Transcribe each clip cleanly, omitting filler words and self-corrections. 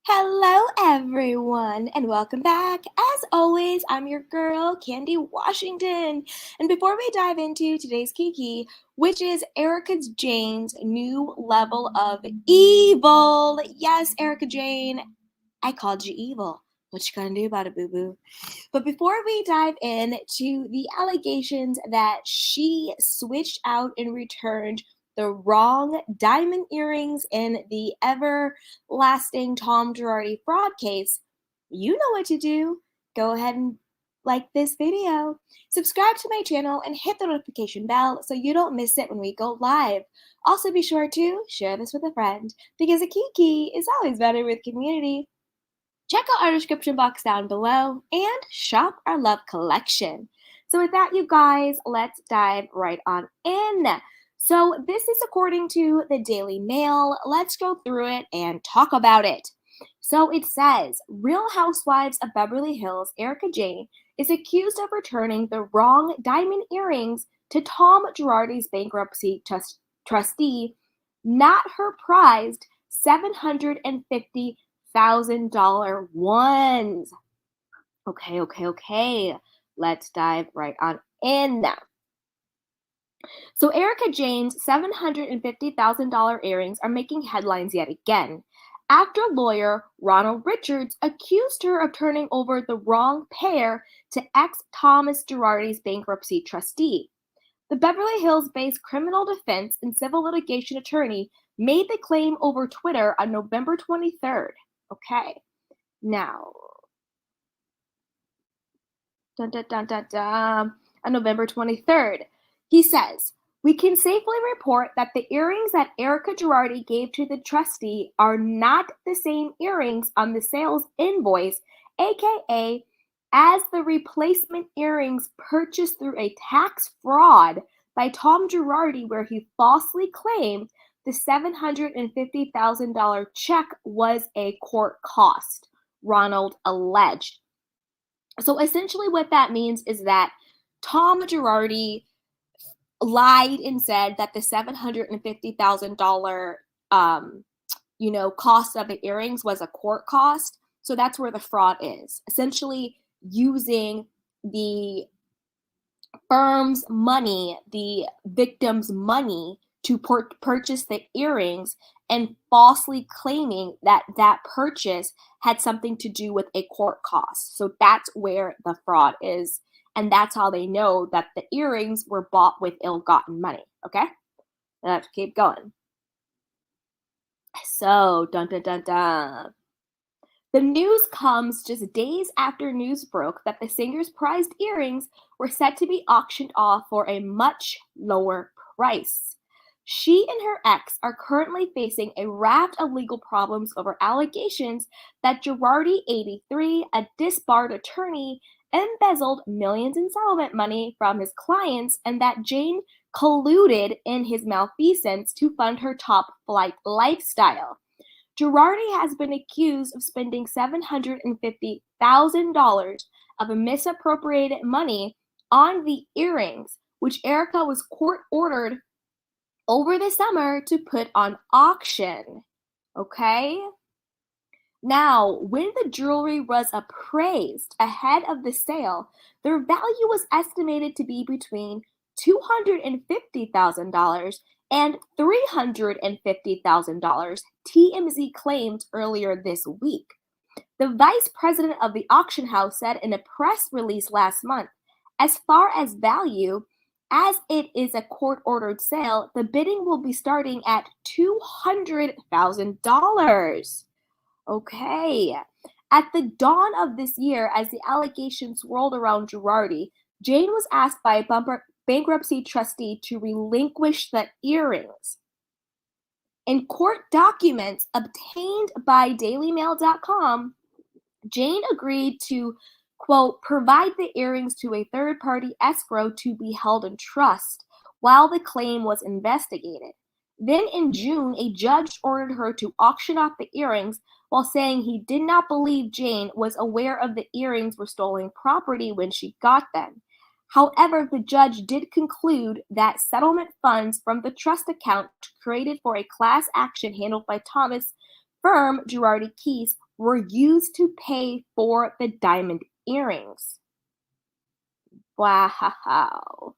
Hello, everyone, and welcome back. As always, I'm your girl, Candy Washington. And before we dive into today's Kiki, which is Erika Jayne's new level of evil. Yes, Erika Jayne, I called you evil. What you gonna do about it, boo boo? But before we dive in to the allegations that she switched out and returned the wrong diamond earrings in the everlasting Tom Girardi fraud case, you know what to do. Go ahead and like this video, subscribe to my channel, and hit the notification bell so you don't miss it when we go live. Also, be sure to share this with a friend because a kiki is always better with community. Check out our description box down below and shop our love collection. So with that, you guys, let's dive right on in. So this is according to the Daily Mail. Let's go through it and talk about it. So it says, Real Housewives of Beverly Hills, Erika Jayne, is accused of returning the wrong diamond earrings to Tom Girardi's bankruptcy trustee, not her prized $750,000 ones. Okay. Let's dive right on in now. So Erika Jayne's $750,000 earrings are making headlines yet again, after lawyer Ronald Richards accused her of turning over the wrong pair to ex-Thomas Girardi's bankruptcy trustee. The Beverly Hills-based criminal defense and civil litigation attorney made the claim over Twitter on November 23rd. Okay, now, on November 23rd, he says, we can safely report that the earrings that Erika Girardi gave to the trustee are not the same earrings on the sales invoice, aka as the replacement earrings purchased through a tax fraud by Tom Girardi, where he falsely claimed the $750,000 check was a court cost, Ronald alleged. So essentially what that means is that Tom Girardi lied and said that the $750,000 cost of the earrings was a court cost. So that's where the fraud is. Essentially using the firm's money, the victim's money, to purchase the earrings and falsely claiming that that purchase had something to do with a court cost. So that's where the fraud is. And that's how they know that the earrings were bought with ill-gotten money. Okay? Let's keep going. So, The news comes just days after news broke that the singer's prized earrings were set to be auctioned off for a much lower price. She and her ex are currently facing a raft of legal problems over allegations that Girardi, 83, a disbarred attorney, embezzled millions in settlement money from his clients and that Jayne colluded in his malfeasance to fund her top flight lifestyle. Girardi has been accused of spending $750,000 of misappropriated money on the earrings, which Erika was court-ordered over the summer to put on auction. Okay? Now, when the jewelry was appraised ahead of the sale, their value was estimated to be between $250,000 and $350,000, TMZ claimed earlier this week. The vice president of the auction house said in a press release last month, as far as value, as it is a court-ordered sale, the bidding will be starting at $200,000. Okay. At the dawn of this year, as the allegations swirled around Girardi, Jayne was asked by a bankruptcy trustee to relinquish the earrings. In court documents obtained by dailymail.com, Jayne agreed to, quote, provide the earrings to a third-party escrow to be held in trust while the claim was investigated. Then in June, a judge ordered her to auction off the earrings while saying he did not believe Jayne was aware of the earrings were stolen property when she got them. However, the judge did conclude that settlement funds from the trust account created for a class action handled by Thomas firm, Girardi keys, were used to pay for the diamond earrings. Wow.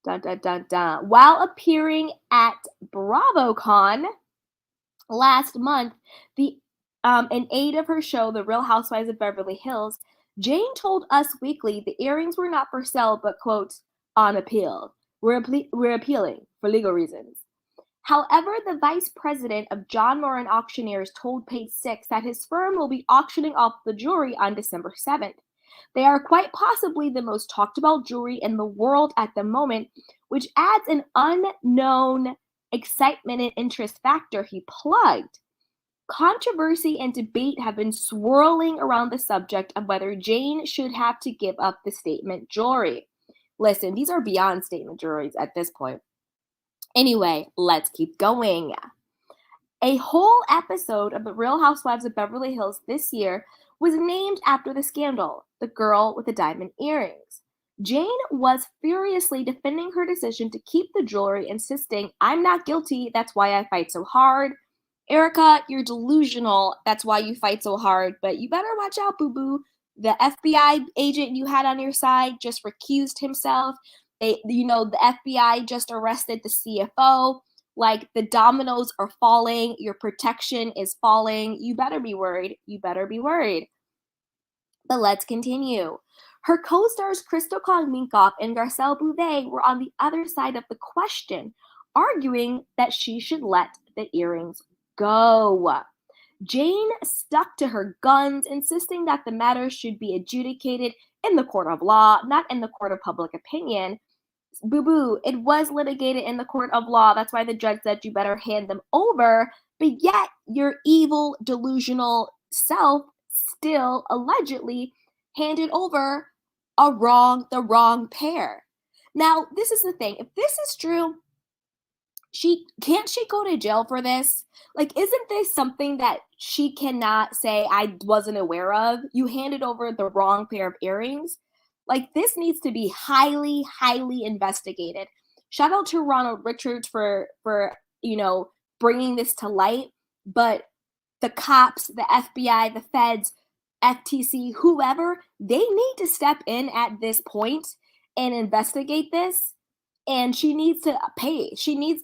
Dun, dun, dun, dun. While appearing at BravoCon last month, the in aid of her show, The Real Housewives of Beverly Hills, Jayne told Us Weekly the earrings were not for sale, but, quote, on appeal. We're appealing for legal reasons. However, the vice president of John Moran Auctioneers told Page Six that his firm will be auctioning off the jewelry on December 7th. They are quite possibly the most talked about jewelry in the world at the moment, which adds an unknown excitement and interest factor, he plugged. Controversy and debate have been swirling around the subject of whether Jayne should have to give up the statement jewelry. Listen, these are beyond statement jewelries at this point. Anyway, let's keep going. A whole episode of The Real Housewives of Beverly Hills this year was named after the scandal, The Girl with the Diamond Earrings. Jayne was furiously defending her decision to keep the jewelry, insisting, "I'm not guilty, that's why I fight so hard." Erika, you're delusional, that's why you fight so hard, but you better watch out, boo-boo. The FBI agent you had on your side just recused himself. The FBI just arrested the CFO. Like, the dominoes are falling, your protection is falling. You better be worried. You better be worried. But let's continue. Her co-stars Crystal Kong-Minkoff and Garcelle Bouvet were on the other side of the question, arguing that she should let the earrings go. Jayne stuck to her guns, insisting that the matter should be adjudicated in the court of law, not in the court of public opinion. Boo-boo, it was litigated in the court of law. That's why the judge said you better hand them over. But yet, your evil, delusional self still allegedly handed over the wrong pair. Now, this is the thing. If this is true, can't she go to jail for this? Like, isn't this something that she cannot say, "I wasn't aware of"? You handed over the wrong pair of earrings. Like, this needs to be highly, highly investigated. Shout out to Ronald Richards for bringing this to light. But the cops, the FBI, the feds, FTC, whoever, they need to step in at this point and investigate this. And she needs to pay. She needs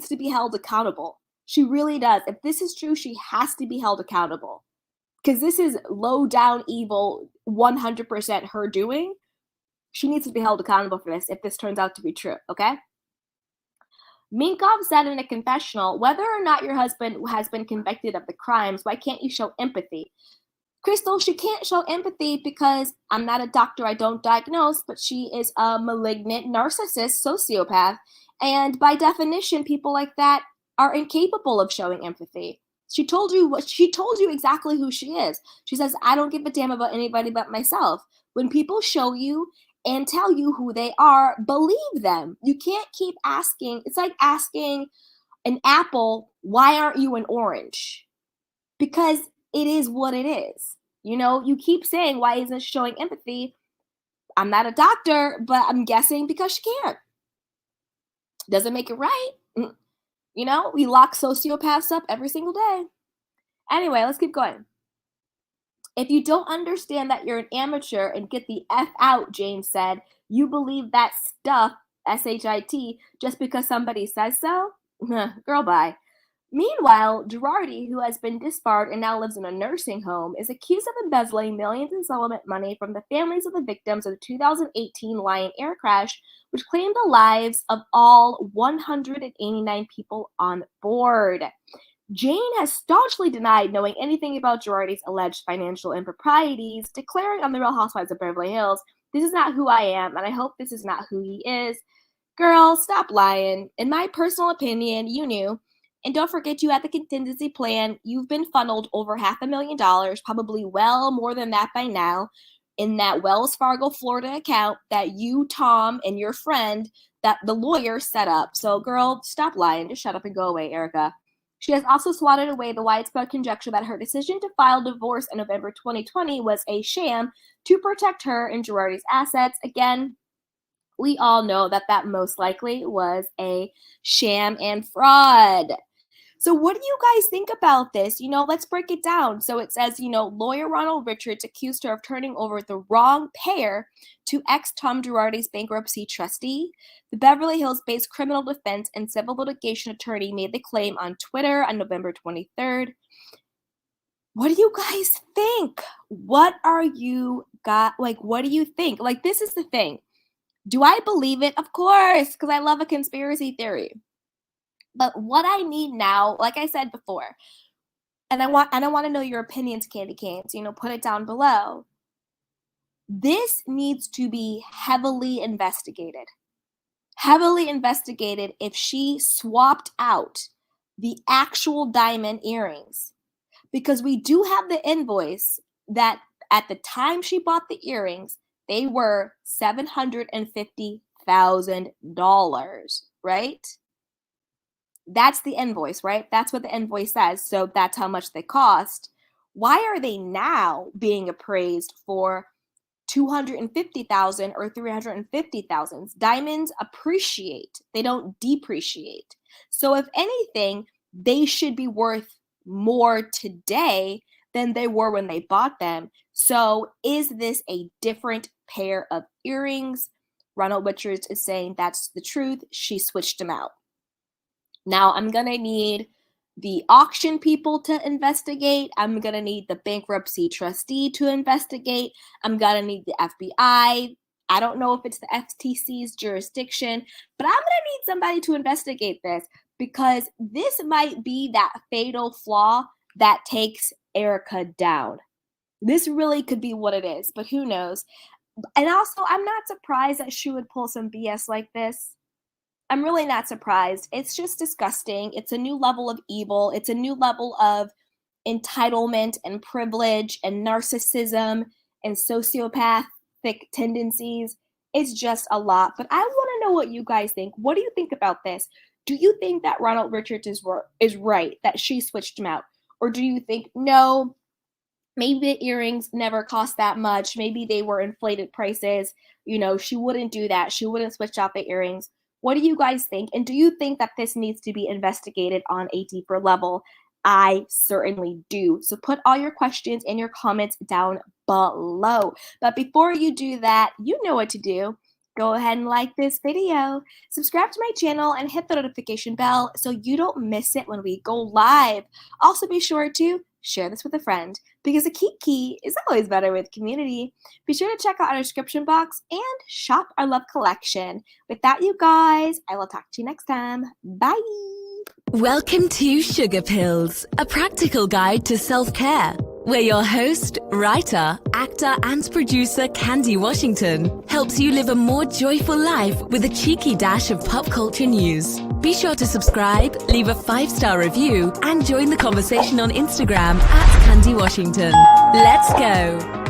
to be held accountable. She really does. If this is true, she has to be held accountable. Because this is low down evil, 100% her doing. She needs to be held accountable for this if this turns out to be true, okay? Minkoff said in a confessional, "Whether or not your husband has been convicted of the crimes, why can't you show empathy?" Crystal, she can't show empathy because I'm not a doctor, I don't diagnose, but she is a malignant narcissist, sociopath. And by definition, people like that are incapable of showing empathy. She told you exactly who she is. She says, "I don't give a damn about anybody but myself." When people show you and tell you who they are, believe them. You can't keep asking. It's like asking an apple, "Why aren't you an orange?" Because it is what it is. You keep saying, "Why isn't she showing empathy?" I'm not a doctor, but I'm guessing because she can't. Doesn't make it right. We lock sociopaths up every single day. Anyway, let's keep going. "If you don't understand that you're an amateur and get the F out," Jayne said, "you believe that stuff, SHIT, just because somebody says so? Girl, bye." Meanwhile, Girardi, who has been disbarred and now lives in a nursing home, is accused of embezzling millions in settlement money from the families of the victims of the 2018 Lion Air crash, which claimed the lives of all 189 people on board. Jayne has staunchly denied knowing anything about Girardi's alleged financial improprieties, declaring on The Real Housewives of Beverly Hills, "This is not who I am, and I hope this is not who he is." Girl, stop lying. In my personal opinion, you knew. And don't forget, you had the contingency plan. You've been funneled over $500,000, probably well more than that by now, in that Wells Fargo, Florida account that you, Tom, and your friend, that the lawyer set up. So, girl, stop lying. Just shut up and go away, Erika. She has also swatted away the widespread conjecture that her decision to file divorce in November 2020 was a sham to protect her and Girardi's assets. Again, we all know that most likely was a sham and fraud. So what do you guys think about this? Let's break it down. So it says, lawyer Ronald Richards accused her of turning over the wrong payer to ex-Tom Girardi's bankruptcy trustee. The Beverly Hills-based criminal defense and civil litigation attorney made the claim on Twitter on November 23rd. What do you guys think? What do you think? This is the thing. Do I believe it? Of course, because I love a conspiracy theory. But what I need now, like I said before, and I want to know your opinions, Candy Canes, put it down below. This needs to be heavily investigated. Heavily investigated if she swapped out the actual diamond earrings. Because we do have the invoice that at the time she bought the earrings, they were $750,000, right? That's the invoice, right? That's what the invoice says. So that's how much they cost. Why are they now being appraised for $250,000 or $350,000? Diamonds appreciate. They don't depreciate. So if anything, they should be worth more today than they were when they bought them. So is this a different pair of earrings? Ronald Richards is saying that's the truth. She switched them out. Now I'm going to need the auction people to investigate. I'm going to need the bankruptcy trustee to investigate. I'm going to need the FBI. I don't know if it's the FTC's jurisdiction, but I'm going to need somebody to investigate this because this might be that fatal flaw that takes Erika down. This really could be what it is, but who knows? And also, I'm not surprised that she would pull some BS like this. I'm really not surprised. It's just disgusting. It's a new level of evil. It's a new level of entitlement and privilege and narcissism and sociopathic tendencies. It's just a lot. But I want to know what you guys think. What do you think about this? Do you think that Ronald Richards is right, that she switched him out? Or do you think, no, maybe the earrings never cost that much. Maybe they were inflated prices. She wouldn't do that. She wouldn't switch out the earrings. What do you guys think? And do you think that this needs to be investigated on a deeper level? I certainly do. So put all your questions and your comments down below. But before you do that, you know what to do. Go ahead and like this video, subscribe to my channel, and hit the notification bell so you don't miss it when we go live. Also, be sure to share this with a friend because a kiki is always better with community. Be sure to check out our description box and shop our love collection. With that, you guys, I will talk to you next time. Bye. Welcome to Sugar Pills, a practical guide to self-care, where your host, writer, actor, and producer Candy Washington helps you live a more joyful life with a cheeky dash of pop culture news. Be sure to subscribe, leave a 5-star review, and join the conversation on Instagram @Candy Washington. Let's go!